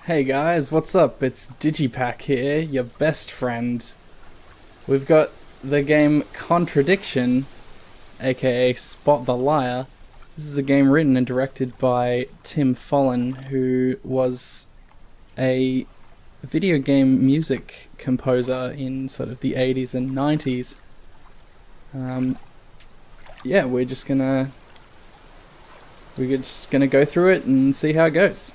Hey guys, what's up? It's Digipack here, your best friend. We've got the game Contradiction, aka Spot the Liar. This is a game written and directed by Tim Follin, who was a video game music composer in sort of the 80s and 90s. Yeah, we're just gonna go through it and see how it goes.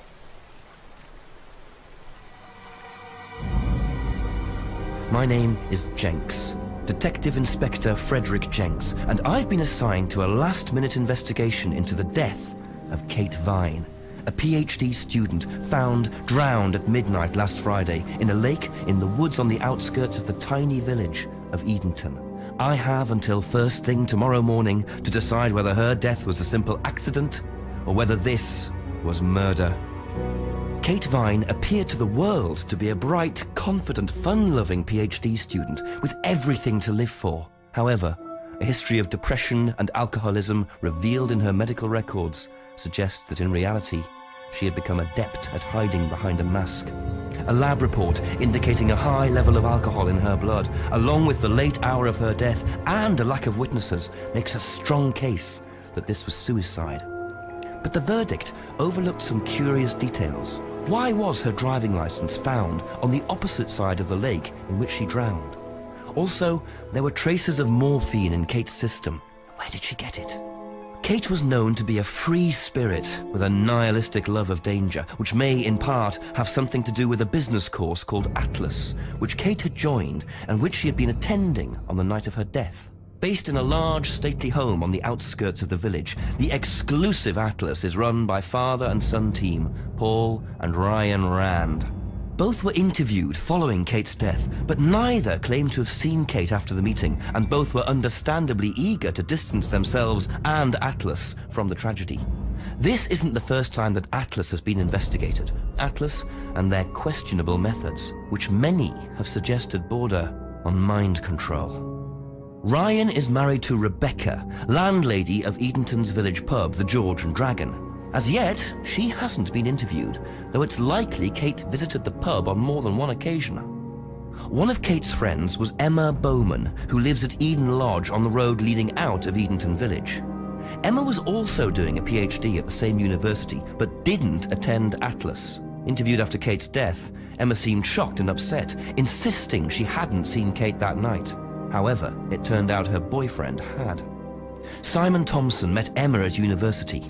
My name is Jenks, Detective Inspector Frederick Jenks, and I've been assigned to a last-minute investigation into the death of Kate Vine, a PhD student found drowned at midnight last Friday in a lake in the woods on the outskirts of the tiny village of Edenton. I have until first thing tomorrow morning to decide whether her death was a simple accident or whether this was murder. Kate Vine appeared to the world to be a bright, confident, fun-loving PhD student with everything to live for. However, a history of depression and alcoholism revealed in her medical records suggests that in reality, she had become adept at hiding behind a mask. A lab report indicating a high level of alcohol in her blood, along with the late hour of her death and a lack of witnesses, makes a strong case that this was suicide. But the verdict overlooked some curious details. Why was her driving license found on the opposite side of the lake in which she drowned? Also, there were traces of morphine in Kate's system. Where did she get it? Kate was known to be a free spirit with a nihilistic love of danger, which may, in part, have something to do with a business course called Atlas, which Kate had joined and which she had been attending on the night of her death. Based in a large, stately home on the outskirts of the village, the exclusive Atlas is run by father and son team, Paul and Ryan Rand. Both were interviewed following Kate's death, but neither claimed to have seen Kate after the meeting, and both were understandably eager to distance themselves and Atlas from the tragedy. This isn't the first time that Atlas has been investigated. Atlas and their questionable methods, which many have suggested border on mind control. Ryan is married to Rebecca, landlady of Edenton's village pub, the George and Dragon. As yet, she hasn't been interviewed, though it's likely Kate visited the pub on more than one occasion. One of Kate's friends was Emma Bowman, who lives at Eden Lodge on the road leading out of Edenton village. Emma was also doing a PhD at the same university, but didn't attend Atlas. Interviewed after Kate's death, Emma seemed shocked and upset, insisting she hadn't seen Kate that night. However, it turned out her boyfriend had. Simon Thompson met Emma at university.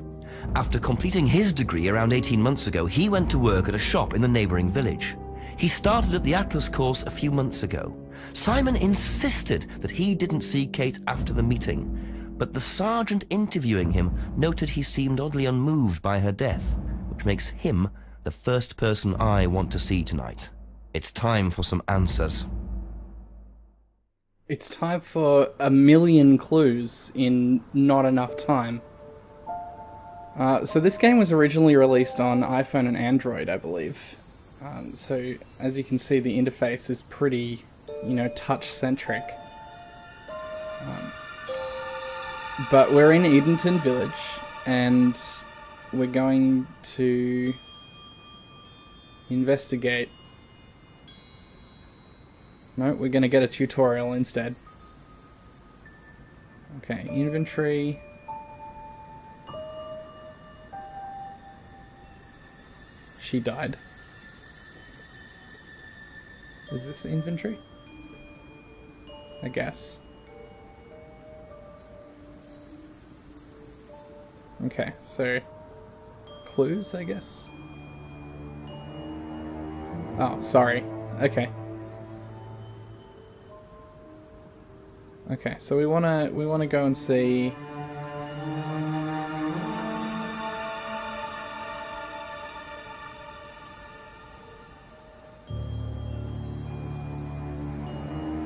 After completing his degree around 18 months ago, he went to work at a shop in the neighboring village. He started at the Atlas course a few months ago. Simon insisted that he didn't see Kate after the meeting, but the sergeant interviewing him noted he seemed oddly unmoved by her death, which makes him the first person I want to see tonight. It's time for some answers. It's time for a million clues in not enough time. So this game was originally released on iPhone and Android, I believe. So as you can see, the interface is pretty, touch-centric. But we're in Edenton Village, and we're going to investigate. No, we're going to get a tutorial instead. Okay, inventory. She died. Is this inventory? I guess. Okay, so clues, I guess. Oh, sorry. Okay. Okay, so we wanna go and see.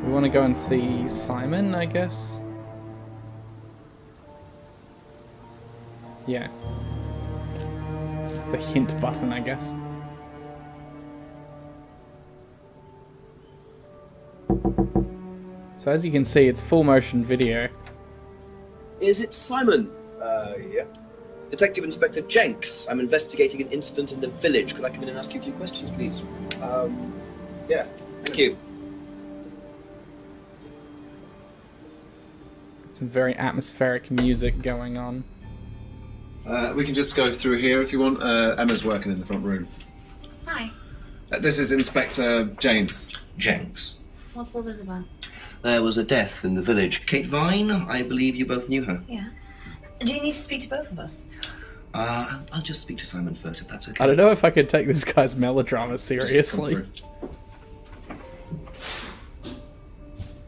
We wanna go and see Simon, I guess. Yeah. It's the hint button, I guess. So as you can see, it's full motion video. Is it Simon? Yeah. Detective Inspector Jenks. I'm investigating an incident in the village. Could I come in and ask you a few questions, please? Yeah. Thank you. Some very atmospheric music going on. We can just go through here if you want. Emma's working in the front room. Hi. This is Inspector James. Jenks. What's all this about? There was a death in the village. Kate Vine, I believe you both knew her. Yeah. Do you need to speak to both of us? I'll just speak to Simon first, if that's okay. I don't know if I could take this guy's melodrama seriously.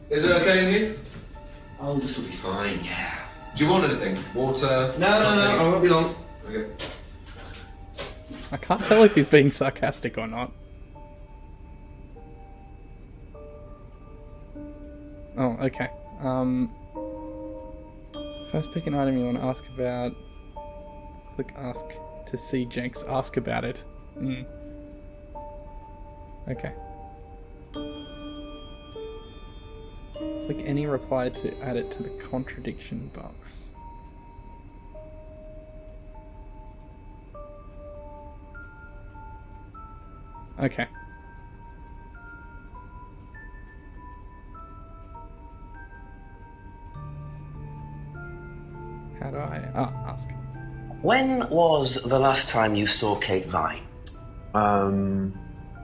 Is it okay in here? Oh, this will be fine, yeah. Do you want anything? Water? No, I won't be long. Okay. I can't tell if he's being sarcastic or not. Oh, okay. First pick an item you want to ask about. Click ask to see Jenks ask about it. Okay. Click any reply to add it to the contradiction box. Okay. How do I... ask. When was the last time you saw Kate Vine?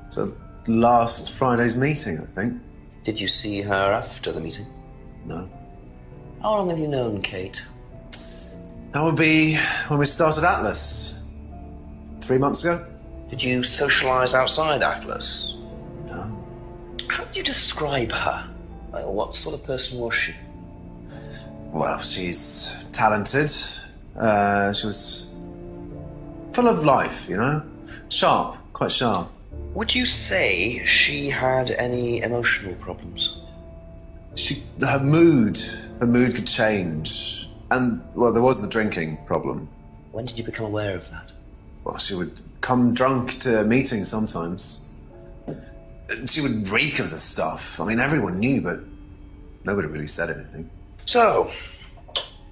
So last Friday's meeting, I think. Did you see her after the meeting? No. How long have you known Kate? That would be when we started Atlas. 3 months ago? Did you socialise outside Atlas? No. How would you describe her? What sort of person was she? Well, she's talented. She was full of life, you know? Sharp, quite sharp. Would you say she had any emotional problems? Her mood could change. And, well, there was the drinking problem. When did you become aware of that? Well, she would come drunk to meetings sometimes. She would reek of the stuff. I mean, everyone knew, but nobody really said anything. So,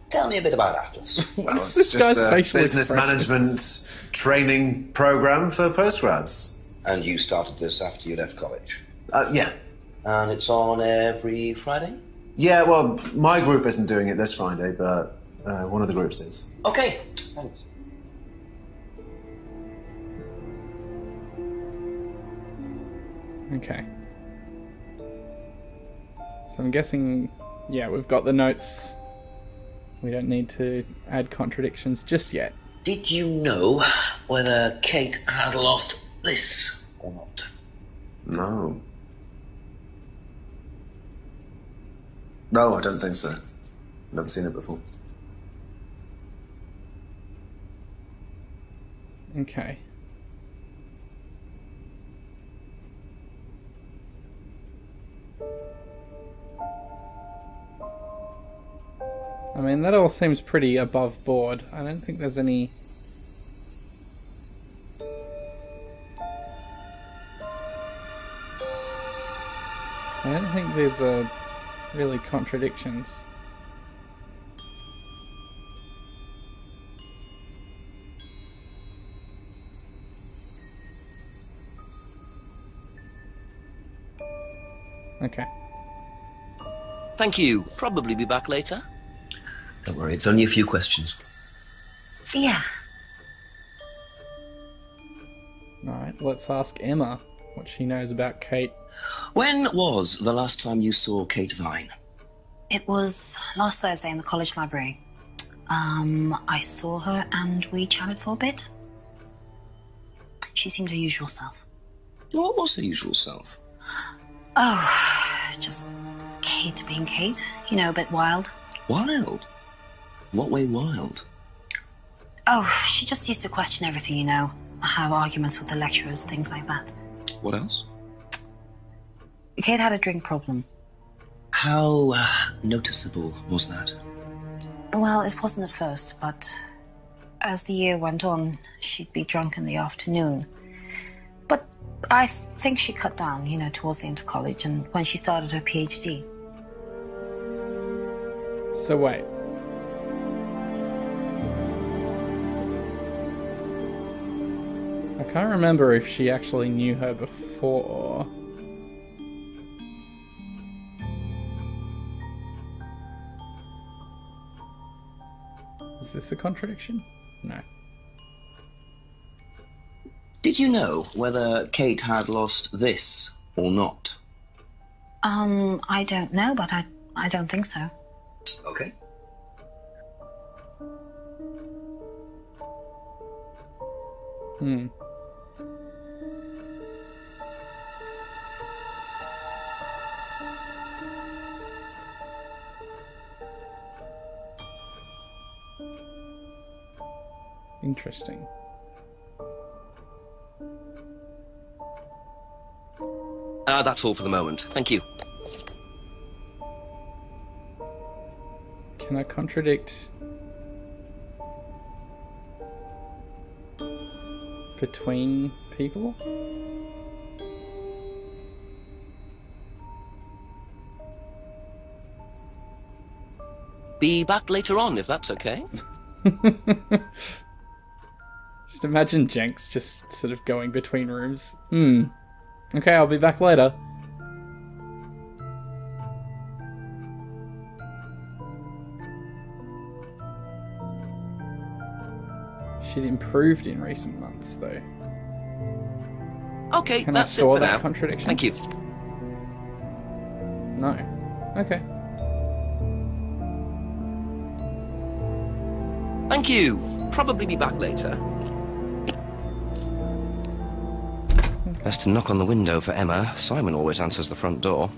tell me a bit about Atlas. Well, it's This just guy's a facial business expression. management training program for postgrads. And you started this after you left college? Yeah. And it's on every Friday? Yeah, well, my group isn't doing it this Friday, but one of the groups is. Okay, thanks. Okay. So I'm guessing, yeah, we've got the notes. We don't need to add contradictions just yet. Did you know whether Kate had lost this or not? No. No, I don't think so. Never seen it before. Okay. I mean, that all seems pretty above board. I don't think there's any... I don't think there's really contradictions. Okay. Thank you. Probably be back later. Don't worry, it's only a few questions. Yeah. Alright, let's ask Emma what she knows about Kate. When was the last time you saw Kate Vine? It was last Thursday in the college library. I saw her and we chatted for a bit. She seemed her usual self. What was her usual self? Oh, just Kate being Kate. You know, a bit wild. Wild? What way wild? Oh, she just used to question everything, you know. Have arguments with the lecturers, things like that. What else? Kate had a drink problem. How noticeable was that? Well, it wasn't at first, but as the year went on, she'd be drunk in the afternoon. But I think she cut down, you know, towards the end of college and when she started her PhD. So wait. Can't remember if she actually knew her before. Is this a contradiction? No. Did you know whether Kate had lost this or not? I don't know, but I don't think so. Okay. Hmm. Interesting. That's all for the moment. Thank you. Can I contradict between people? Be back later on, if that's okay. Just imagine Jenks just sort of going between rooms. Okay, I'll be back later. She'd improved in recent months, though. Okay, Can I that's it store for that now. contradiction? Thank you. No. Okay. Thank you. Probably be back later. Best to knock on the window for Emma. Simon always answers the front door.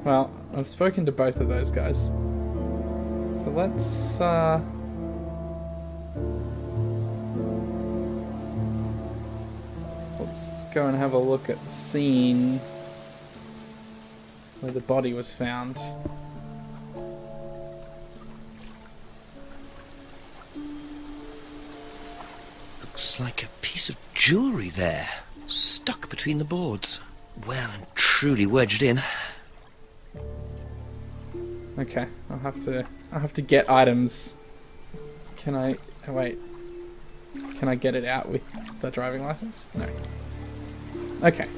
Well, I've spoken to both of those guys. So let's go and have a look at the scene where the body was found. Looks like a piece of jewellery there, stuck between the boards. Well and truly wedged in. Okay, I'll have to get items. Can I wait? Can I get it out with the driving license? No. Okay.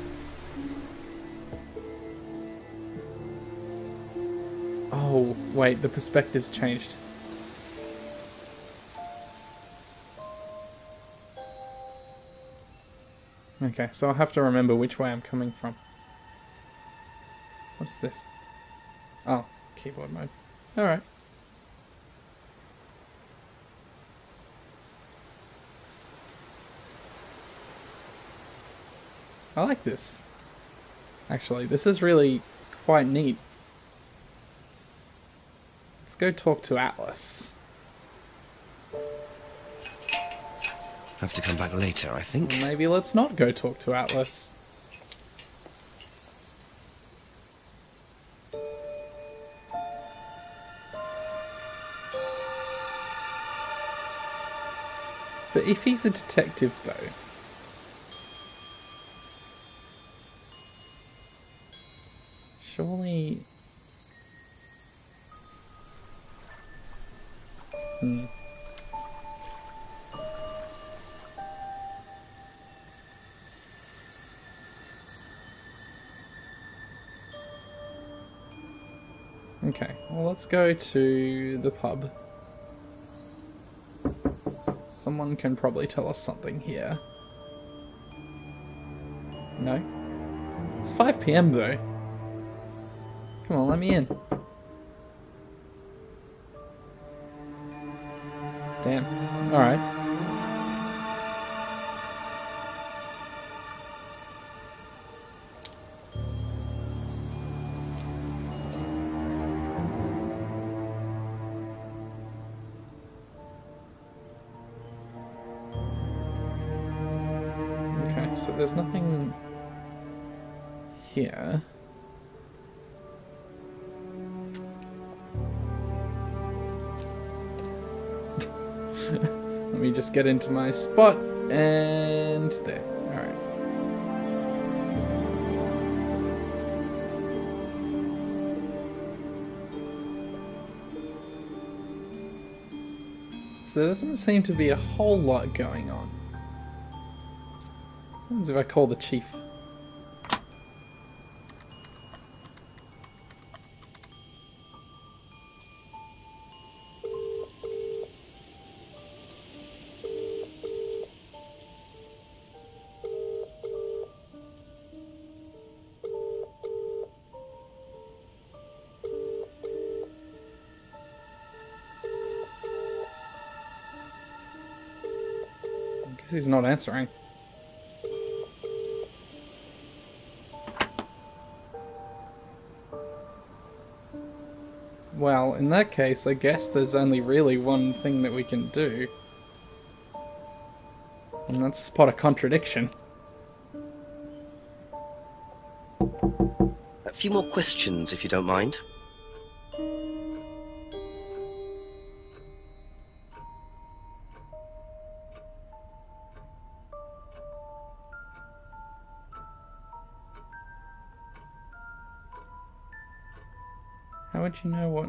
Oh, wait, the perspective's changed. Okay, so I'll have to remember which way I'm coming from. What's this? Oh, keyboard mode. Alright. I like this. Actually, this is really quite neat. Let's go talk to Atlas. Have to come back later, I think. Or maybe let's not go talk to Atlas. But if he's a detective, though... surely... Okay, well let's go to the pub. Someone can probably tell us something here. No? It's 5 PM though. Come on, let me in. Damn. Alright. Okay, so there's nothing here. Let me just get into my spot, and there. Alright. there doesn't seem to be a whole lot going on. What happens if I call the chief? He's not answering. Well, in that case, I guess there's only really one thing that we can do. And that's spot a contradiction. A few more questions, if you don't mind. How would you know what...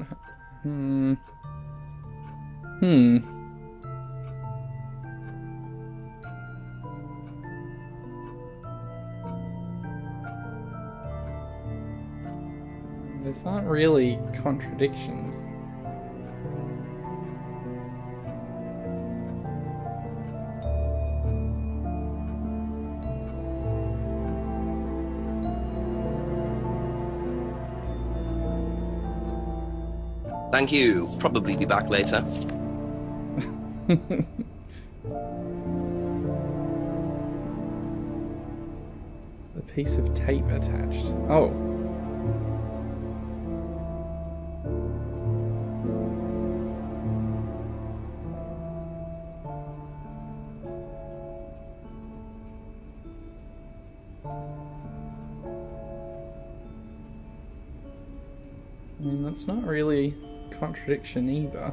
These aren't really contradictions. Thank you. Probably be back later. The piece of tape attached. Oh. I mean, that's not really contradiction either.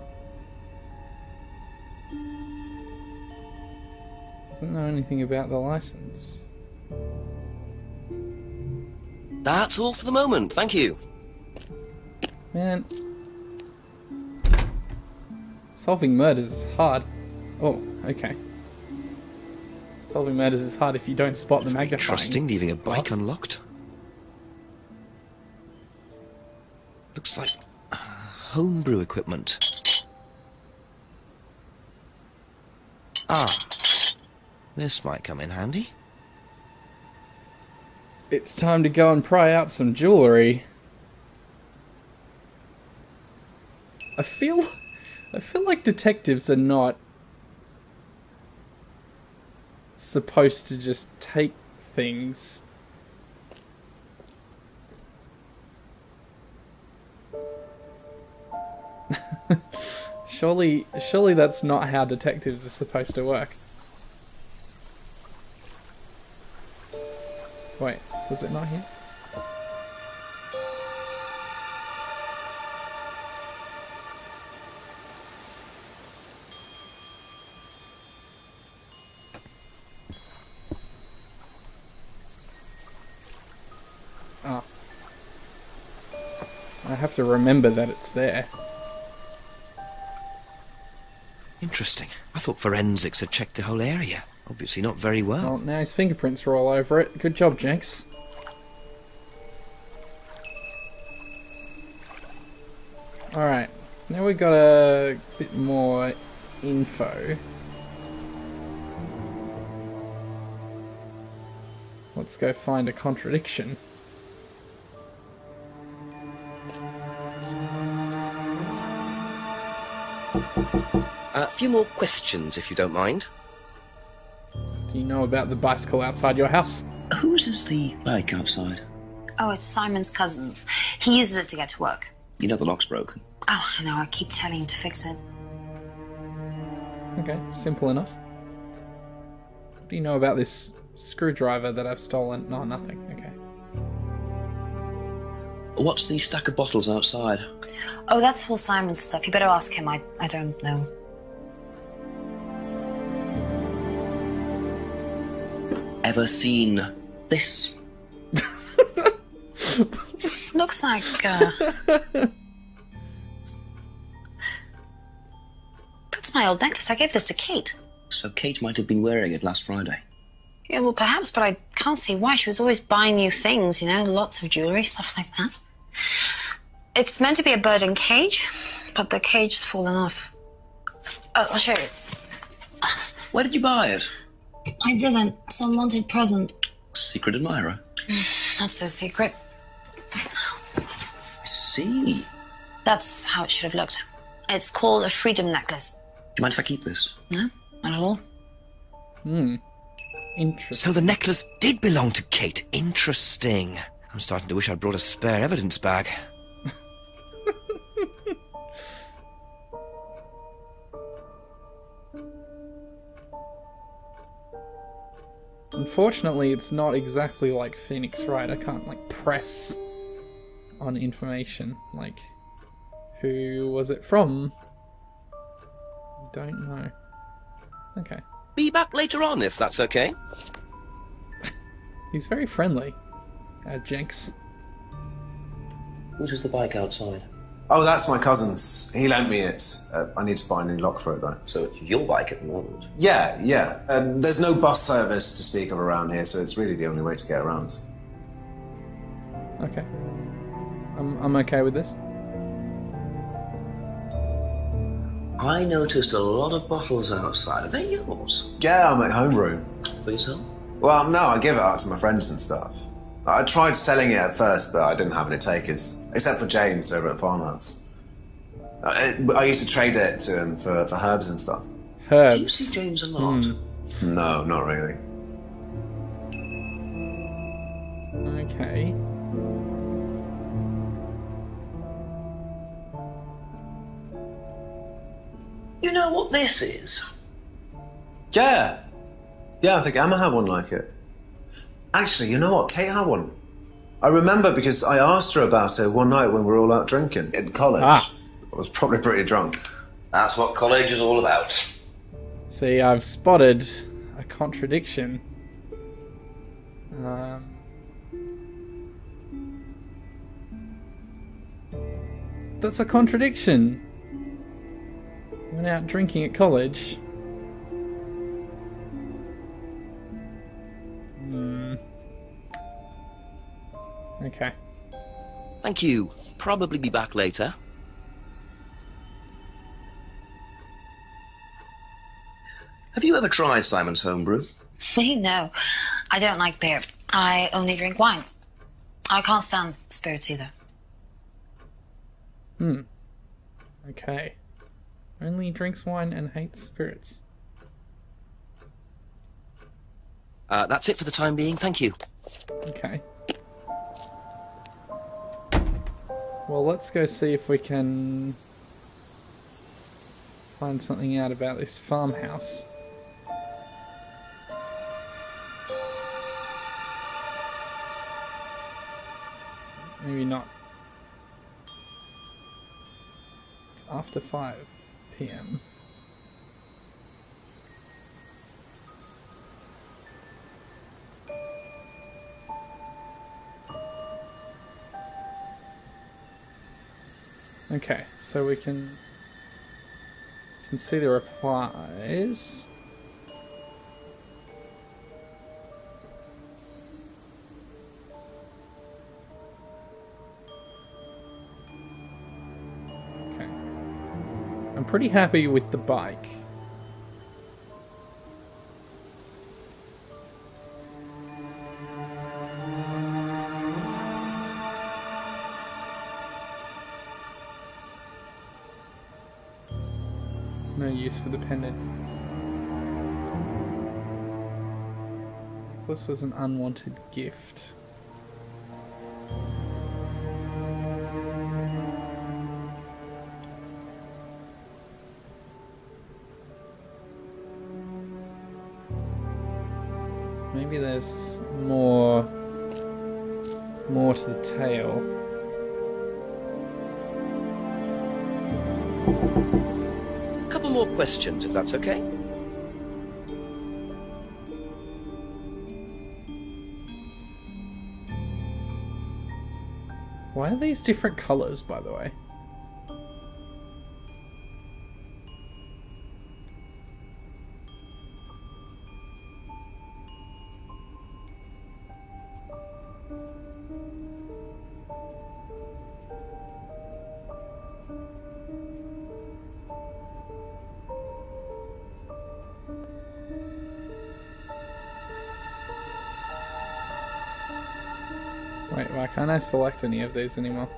Doesn't know anything about the license. That's all for the moment, thank you. Man. Solving murders is hard. Oh, okay. Solving murders is hard if you don't spot the magnifying. Trusting leaving a bike glass. unlocked. Looks like homebrew equipment. Ah, this might come in handy. It's time to go and pry out some jewellery. I feel like detectives are not supposed to just take things. Surely that's not how detectives are supposed to work. Wait, was it not here? Oh. I have to remember that it's there. Interesting. I thought forensics had checked the whole area. Obviously not very well. Well, now his fingerprints are all over it. Good job, Jenks. Alright, now we've got a bit more info. Let's go find a contradiction. A few more questions, if you don't mind. Do you know about the bicycle outside your house? Whose is the bike outside? Oh, it's Simon's cousin's. He uses it to get to work. You know the lock's broken. Oh, I know. I keep telling him to fix it. Okay, simple enough. What do you know about this screwdriver that I've stolen? No, nothing. Okay. What's the stack of bottles outside? Oh, that's all Simon's stuff. You better ask him. I don't know. Ever seen this? Looks like, That's my old necklace. I gave this to Kate. So Kate might have been wearing it last Friday. Yeah, well, perhaps, but I can't see why. She was always buying new things, you know, lots of jewellery, stuff like that. It's meant to be a bird in cage, but the cage's fallen off. I'll show you. Where did you buy it? I didn't. Some wanted present. Secret admirer. Not so secret. I see. That's how it should have looked. It's called a freedom necklace. Do you mind if I keep this? No, not at all. Interesting. So the necklace did belong to Kate. Interesting. I'm starting to wish I'd brought a spare evidence bag. Unfortunately, it's not exactly like Phoenix Wright. I can't, like, press on information. Like, who was it from? Don't know. Okay. Be back later on, if that's okay. He's very friendly. Jenks. What is the bike outside? Oh, that's my cousin's. He lent me it. I need to buy a new lock for it, though. So it's your bike at the moment? Yeah. There's no bus service to speak of around here, so it's really the only way to get around. Okay. I'm okay with this. I noticed a lot of bottles outside. Are they yours? Yeah, I'm at homebrew. For yourself? Well, no, I give it out to my friends and stuff. I tried selling it at first, but I didn't have any takers, except for James over at Farmhouse. I used to trade it to him for herbs and stuff. Herbs. Do you see James a lot? No, not really. Okay. You know what this is? Yeah, I think Emma had one like it. Actually, you know what? Kate had one. I remember because I asked her about it one night when we were all out drinking in college. I was probably pretty drunk. That's what college is all about. See, I've spotted a contradiction. That's a contradiction. Went out drinking at college. Okay. Thank you. Probably be back later. Have you ever tried Simon's homebrew? Me, no. I don't like beer. I only drink wine. I can't stand spirits either. Okay. Only drinks wine and hates spirits. That's it for the time being. Thank you. Okay. Well, let's go see if we can find something out about this farmhouse. Maybe not. It's after 5 p.m. Okay, so we can see the replies. Okay. I'm pretty happy with the bike. No use for the pendant. This was an unwanted gift. Maybe there's more to the tale. Couple more questions, if that's okay. Why are these different colours, by the way? Wait, why can't I select any of these anymore?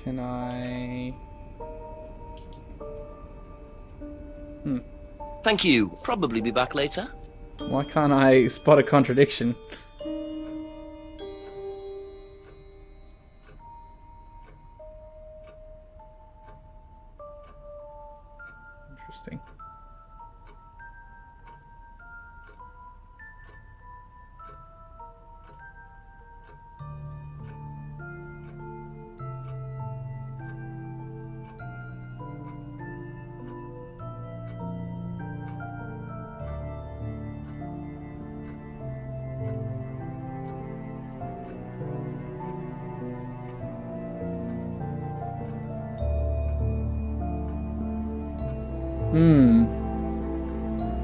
Can I... Thank you. Probably be back later. Why can't I spot a contradiction? Interesting.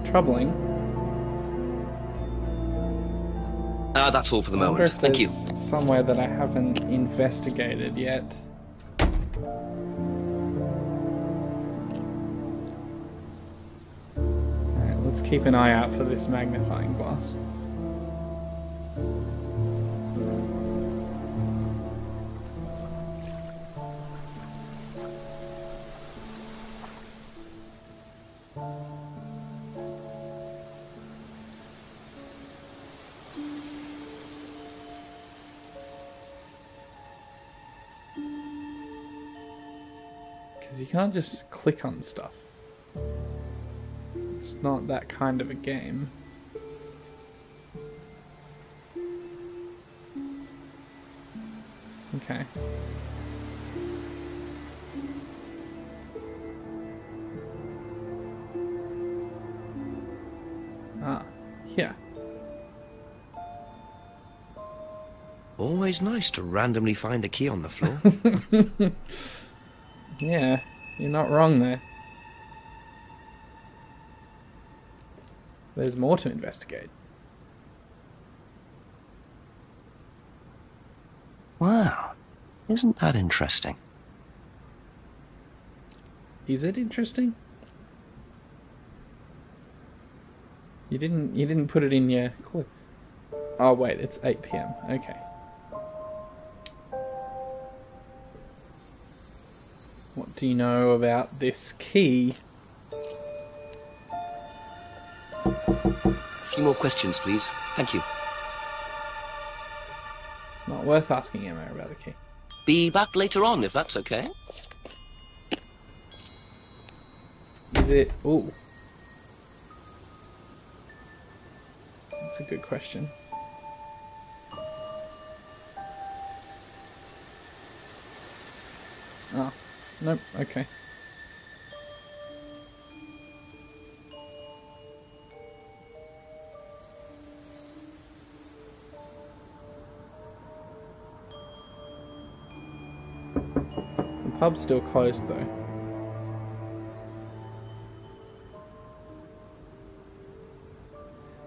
Troubling. That's all for the I wonder moment. if Thank you. there's somewhere that I haven't investigated yet. Alright, let's keep an eye out for this magnifying glass. Because you can't just click on stuff. It's not that kind of a game. Okay. Ah, yeah. Always nice to randomly find a key on the floor. Yeah, you're not wrong there. There's more to investigate. Wow. Isn't that interesting? Is it interesting? You didn't put it in your clip. Oh wait, it's 8 PM. Okay. What do you know about this key? A few more questions, please. Thank you. It's not worth asking Emma about the key. Be back later on, if that's okay. Is it... Ooh. That's a good question. Oh. Nope, okay. The pub's still closed though.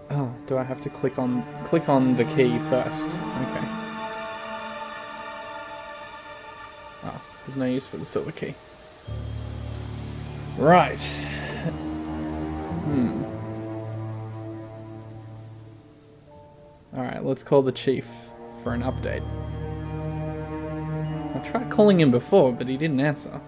Oh, do I have to click on the key first? Okay. Oh, there's no use for the silver key. Right. Alright, let's call the chief for an update. I tried calling him before, but he didn't answer.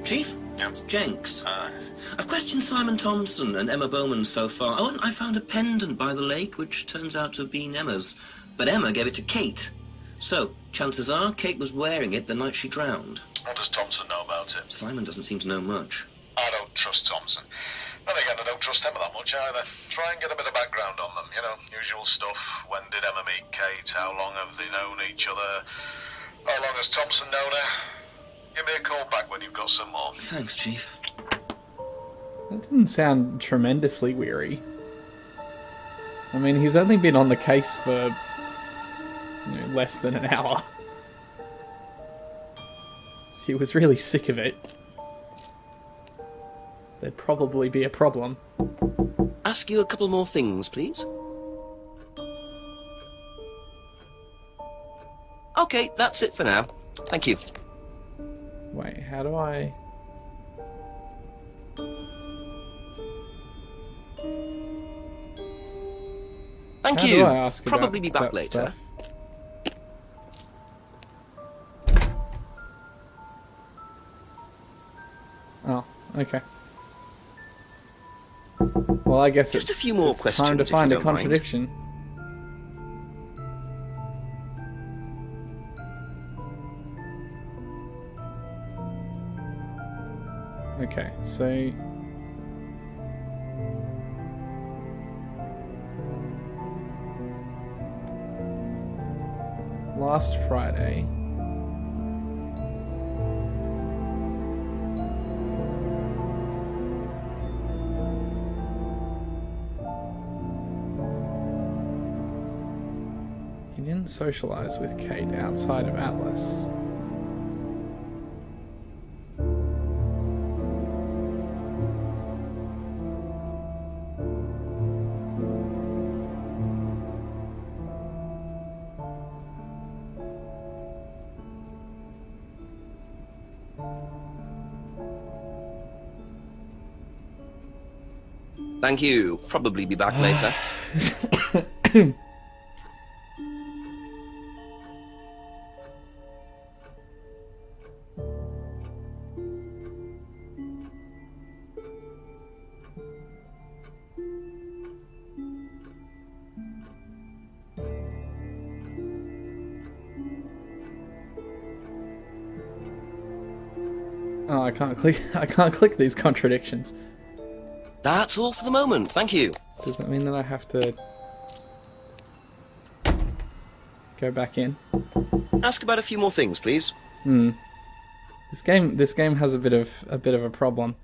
Chief? It's Jenks. I've questioned Simon Thompson and Emma Bowman so far. Oh, and I found a pendant by the lake, which turns out to have been Emma's. But Emma gave it to Kate. So, chances are Kate was wearing it the night she drowned. What does Thompson know about it? Simon doesn't seem to know much. I don't trust Thompson. Then again, I don't trust Emma that much either. Try and get a bit of background on them, you know, usual stuff. When did Emma meet Kate? How long have they known each other? How long has Thompson known her? Give me a call back when you've got some more. Thanks, Chief. That didn't sound tremendously weary. I mean, he's only been on the case for, less than an hour. he was really sick of it, there'd probably be a problem. Ask you a couple more things, please. Okay, that's it for now. Thank you. Wait, how do I... Thank How you. do I ask Probably about be back that later. stuff? Oh, okay. Well, I guess Just it's, a few more it's questions, time to if you find a don't mind. contradiction. Okay, so... Last Friday... He didn't socialise with Kate outside of Atlas. Thank you. Probably be back later. Oh, I can't click. I can't click these contradictions. That's all for the moment. Thank you. Does that mean that I have to go back in? Ask about a few more things, please. This game has a bit of a problem.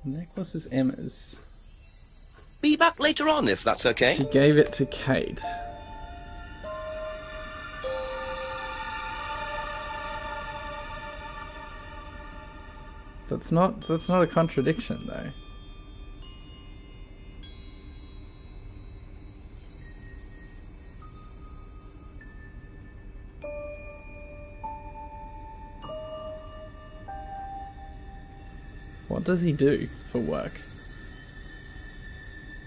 The necklace is Emma's. Be back later on, if that's okay. She gave it to Kate. That's not a contradiction, though. What does he do for work?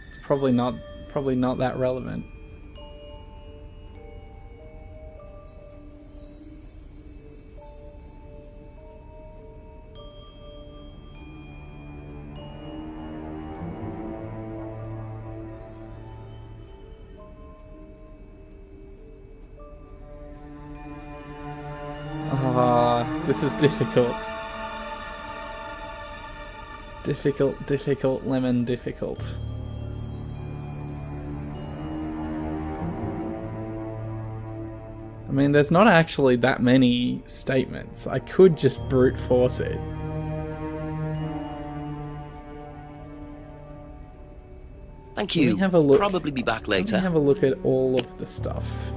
It's probably not that relevant. Ah, this is difficult. Difficult, lemon, difficult. I mean, there's not actually that many statements. I could just brute force it. Thank Let me you. have a look. Probably be back Let later. me have a look at all of the stuff.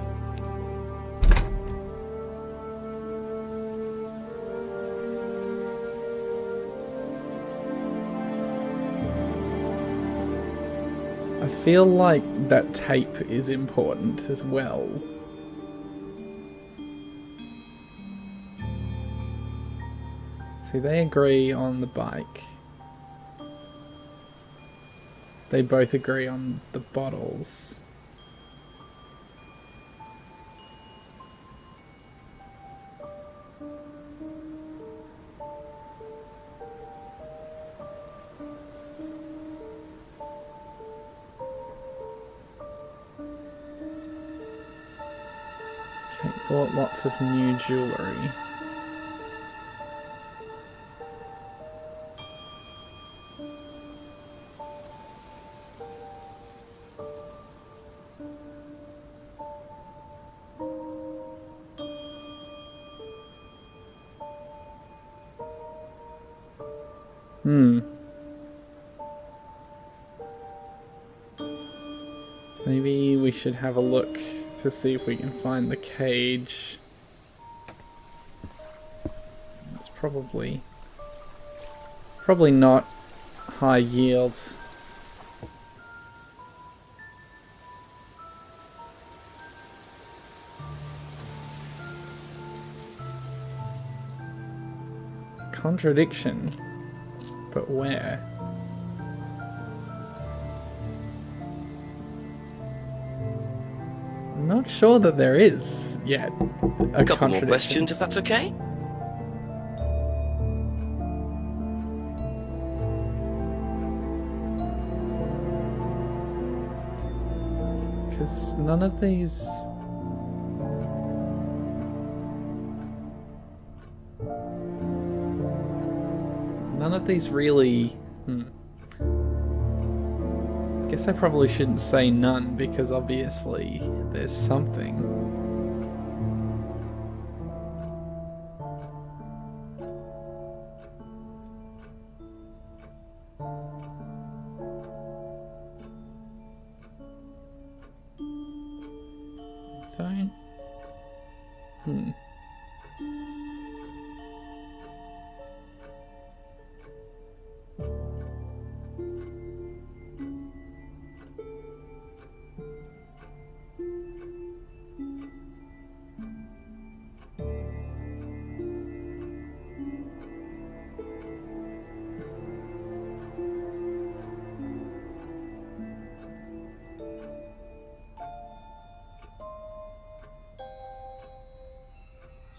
I feel like that tape is important as well. See, they agree on the bike. They both agree on the bottles. Kate bought lots of new jewellery. Maybe we should have a look to see if we can find the cage. It's probably not high yield. Contradiction, but where? I'm not sure that there is yet a Couple more contradiction. questions, if that's okay? Because none of these... None of these really... Guess I probably shouldn't say none, because obviously there's something. Don't...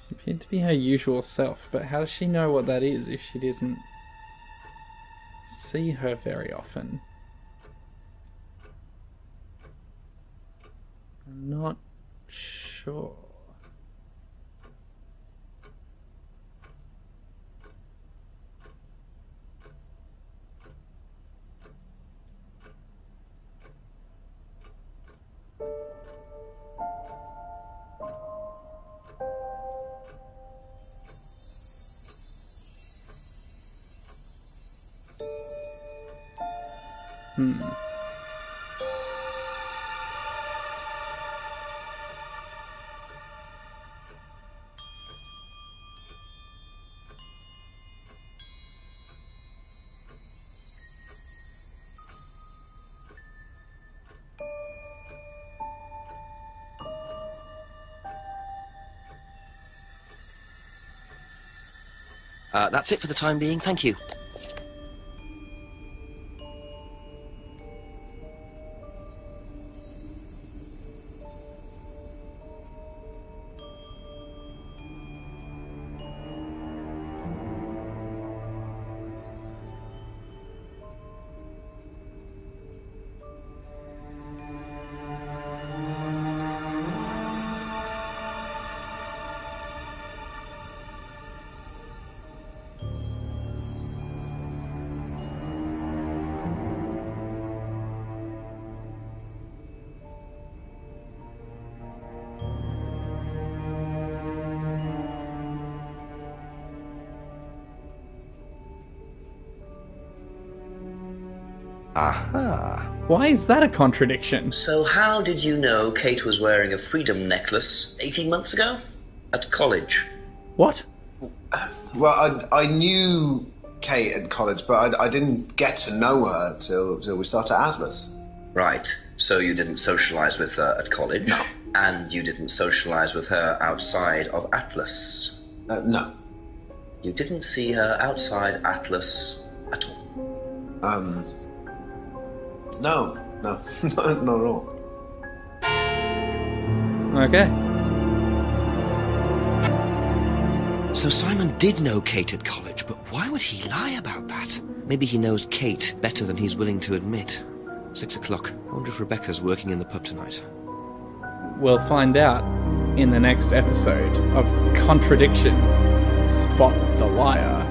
She appeared to be her usual self, but how does she know what that is if she doesn't see her very often? I'm not sure. That's it for the time being, thank you. Aha. Why is that a contradiction? So how did you know Kate was wearing a freedom necklace 18 months ago? At college? What? Well, I knew Kate at college, but I didn't get to know her till we started Atlas. Right, so you didn't socialise with her at college? No. And you didn't socialise with her outside of Atlas? No. You didn't see her outside Atlas at all? No, not at all. Okay. So Simon did know Kate at college, but why would he lie about that? Maybe he knows Kate better than he's willing to admit. 6 o'clock. I wonder if Rebecca's working in the pub tonight. We'll find out in the next episode of Contradiction. Spot the Liar.